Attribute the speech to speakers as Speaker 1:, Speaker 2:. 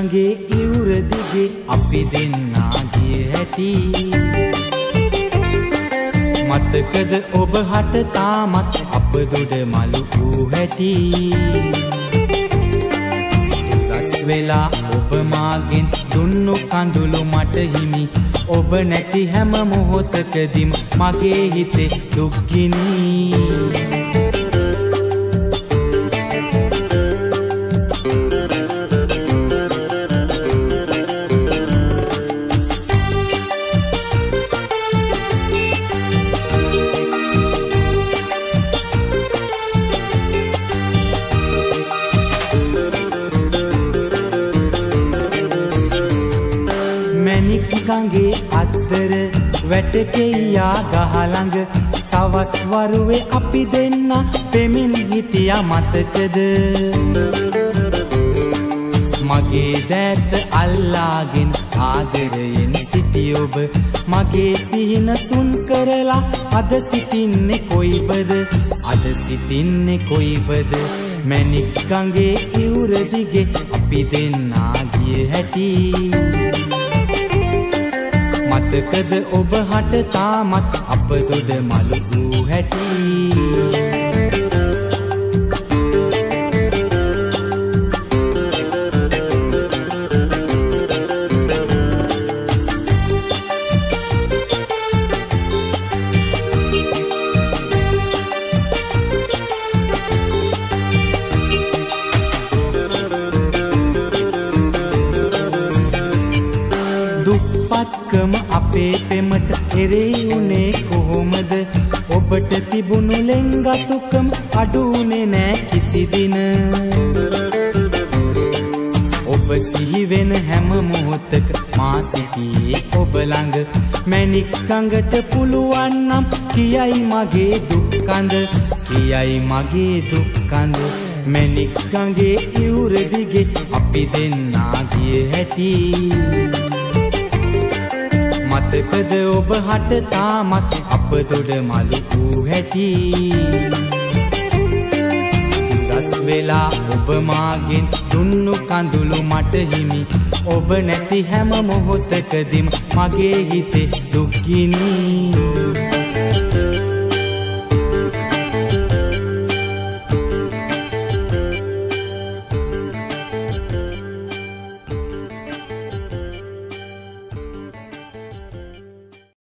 Speaker 1: ගඟේ ඉවුර දිගේ අපි දෙන්නා ගිය හැටි මතකද ඔබ හට තාමත් අප දොඩ මලු වූ හැටි දස් වෙලා ඔබ මාගෙන් දුන්නු කඳුළු මට හිමි ඔබ නැති හැම මොහොතකදීම මගේ හිතේ දුක් ගිනි ගඟේ අත්තර වැටකෙයියා ගහ ළඟ සවස් වරුවේ අපි දෙන්න පෙමින් හිටියා මතකද මගේ දෑත අල්ලාගෙන ආදරයෙන් සිටි ඔබ මගේ සිහින සුන් කරලා අද සිටින්නේ කොයිබද මැණික් ගඟේ ඉවුර දිගේ අපි දෙන්නා ගිය හැටි මතකද ඔබ හට තාමත් අප දොඩ මලු වූ හැටි දුප්පත්කම අපේ පෙමට එරෙහි උනේ කොහොමද ඔබට තිබුණු ලෙන්ගතුකම අඩුුනේ නෑ කිසි දින ඔබ සිහි වෙන හැම මොහොතක මා සිටියේ ඔබ ළඟ මැණික් ගඟට පුළුවන් නම් කියයි මගේ දුක් කඳ මැණික් ගඟේ ඉවුර දිගේ අපි දෙන්නා ගිය හැටි මතකද ඔබ හට තාමත් අප දොඩ මලු වූ හැටි දස් වෙලා ඔබ මාගෙන් දුන්නු කඳුළු මට හිමි ඔබ නැති හැම මොහොතකදීම මගේ හිතේ දුක් ගිනි